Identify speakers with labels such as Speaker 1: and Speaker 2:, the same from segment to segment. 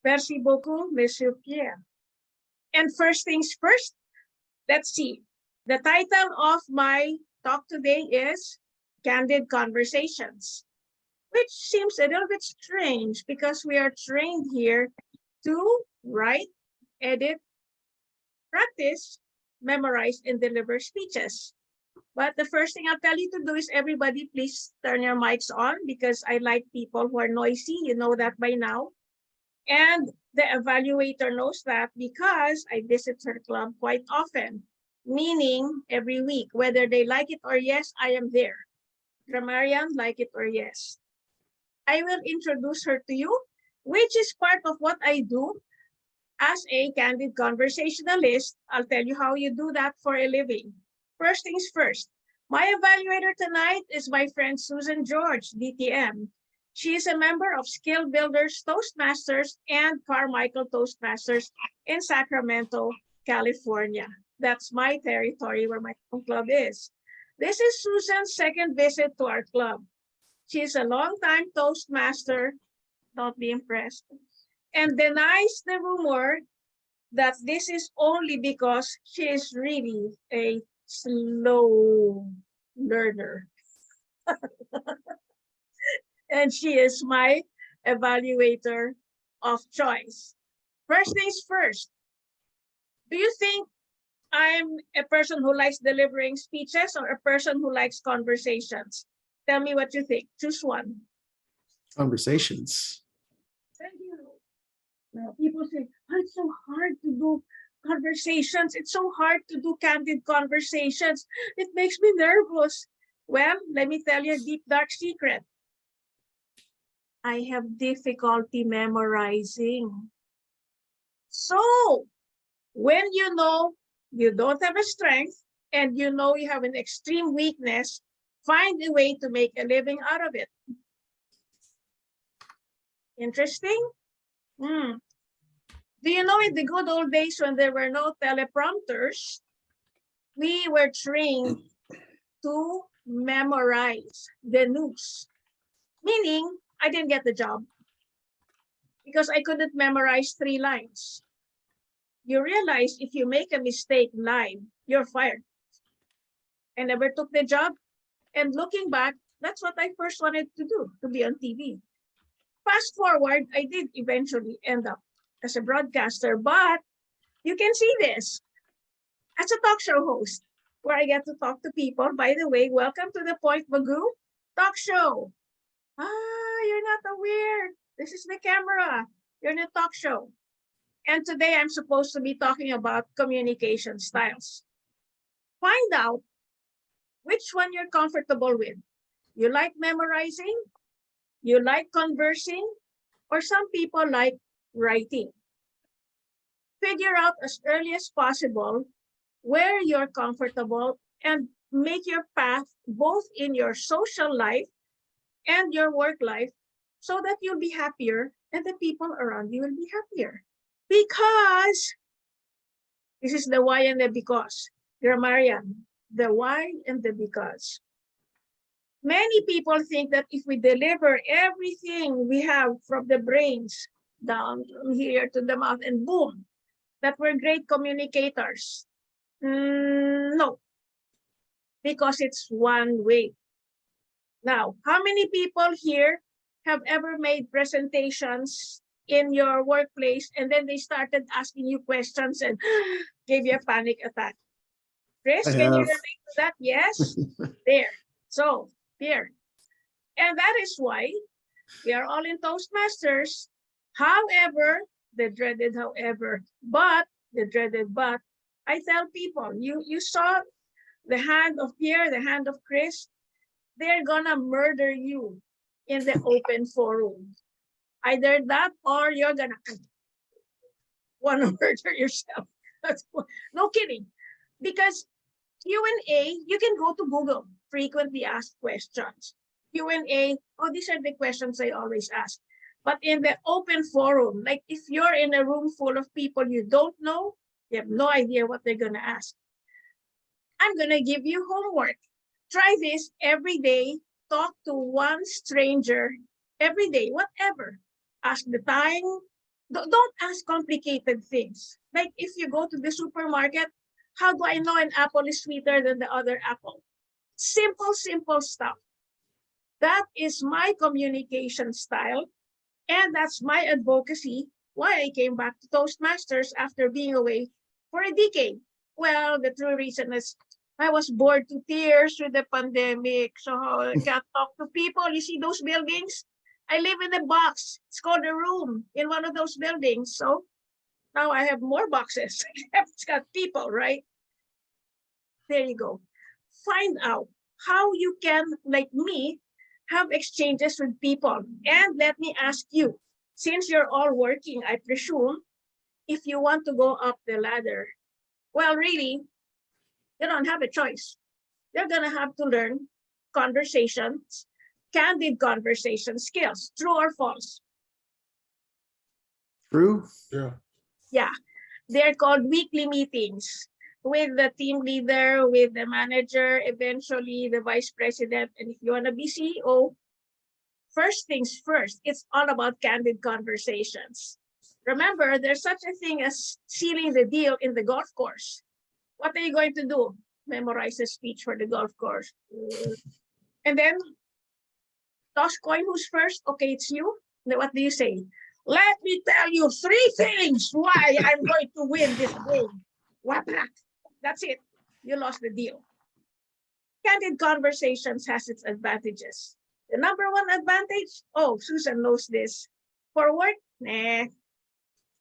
Speaker 1: Merci beaucoup, Monsieur Pierre. And first things first, let's see. The title of my talk today is Candid Conversations, which seems a little bit strange because we are trained here to write, edit, practice, memorize, and deliver speeches. But the first thing I'll tell you to do is everybody please turn your mics on because I like people who are noisy. You know that by now. And the evaluator knows that because I visit her club quite often, meaning every week, whether they like it or yes, I am there. Grammarian, like it or yes. I will introduce her to you, which is part of what I do as a candid conversationalist. I'll tell you how you do that for a living. First things first, my evaluator tonight is my friend Susan George, DTM. She is a member of Skill Builders Toastmasters and Carmichael Toastmasters in Sacramento, California. That's my territory where my club is. This is Susan's second visit to our club. She's a longtime Toastmaster, don't be impressed, and denies the rumor that this is only because she is really a slow learner. And she is my evaluator of choice. First things first, do you think I'm a person who likes delivering speeches or a person who likes conversations? Tell me what you think. Choose one.
Speaker 2: Conversations.
Speaker 1: Thank you. Now, people say, oh, it's so hard to do conversations. It's so hard to do candid conversations. It makes me nervous. Well, let me tell you a deep, dark secret. I have difficulty memorizing. So, when you know you don't have a strength and you know you have an extreme weakness, find a way to make a living out of it. Interesting? Do you know in the good old days when there were no teleprompters, we were trained to memorize the news. Meaning, I didn't get the job because I couldn't memorize 3 lines. You realize if you make a mistake live, you're fired. I never took the job. And looking back, that's what I first wanted to do, to be on TV. Fast forward, I did eventually end up as a broadcaster, but you can see this as a talk show host, where I get to talk to people. By the way, welcome to the Point Mugu talk show. You're not aware. This is the camera. You're in a talk show. And today I'm supposed to be talking about communication styles. Find out which one you're comfortable with. You like memorizing? You like conversing? Or some people like writing? Figure out as early as possible where you're comfortable and make your path both in your social life and your work life so that you'll be happier and the people around you will be happier. Because, this is the why and the because. Grammarian, the why and the because. Many people think that if we deliver everything we have from the brains down from here to the mouth and boom, that we're great communicators. No, because it's one way. Now, how many people here have ever made presentations in your workplace and then they started asking you questions and gave you a panic attack? Chris, can you relate to that? Yes? There. So, here. And that is why we are all in Toastmasters. However, the dreaded however, but, the dreaded but, I tell people, you saw the hand of Pierre, the hand of Chris, they're gonna murder you in the open forum. Either that or you're gonna want to murder yourself. No kidding. Because Q&A, you can go to Google, frequently asked questions. Q&A, oh, these are the questions I always ask. But in the open forum, like if you're in a room full of people you don't know, you have no idea what they're gonna ask. I'm gonna give you homework. Try this every day. Talk to one stranger every day, whatever. Ask the time, Don't ask complicated things. Like if you go to the supermarket, how do I know an apple is sweeter than the other apple? Simple, simple stuff. That is my communication style. And that's my advocacy why I came back to Toastmasters after being away for a decade. Well, the true reason is I was bored to tears with the pandemic. So I can't talk to people. You see those buildings? I live in a box. It's called a room in one of those buildings. So now I have more boxes. It's got people, right? There you go. Find out how you can, like me, have exchanges with people. And let me ask you, since you're all working, I presume, if you want to go up the ladder, well, really, you don't have a choice. You're going to have to learn conversations, candid conversation skills, true or false.
Speaker 2: True.
Speaker 3: Yeah.
Speaker 1: Yeah, they're called weekly meetings with the team leader, with the manager, eventually the vice president. And if you want to be CEO, first things first, it's all about candid conversations. Remember, there's such a thing as sealing the deal in the golf course. What are you going to do? Memorize a speech for the golf course. And then toss coin, who's first? Okay, it's you. Then what do you say? Let me tell you 3 things why I'm going to win this game. What? That's it. You lost the deal. Candid conversations has its advantages. The number one advantage, oh, Susan knows this. For work, nah.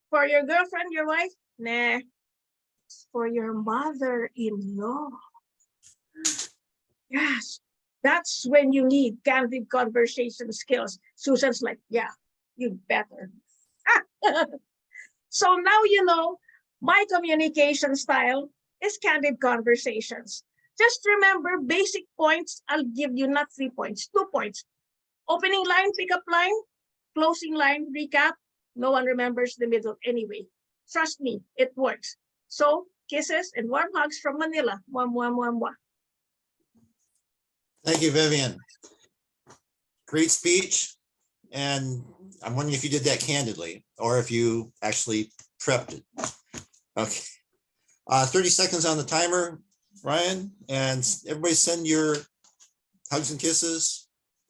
Speaker 1: For your girlfriend, your wife, nah. For your mother-in-law. Yes, that's when you need candid conversation skills. Susan's like, yeah, you better. So now you know my communication style is candid conversations. Just remember basic points. I'll give you not 3 points, 2 points. Opening line, pickup line, closing line, recap. No one remembers the middle anyway. Trust me, it works. So kisses and warm hugs from Manila. Mwah, mwah, mwah, mwah.
Speaker 3: Thank you, Vivien. Great speech. And I'm wondering if you did that candidly or if you actually prepped it. Okay. 30 seconds on the timer, Ryan, and everybody send your hugs and kisses,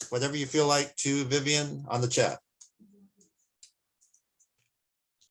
Speaker 3: whatever you feel like, to Vivien on the chat.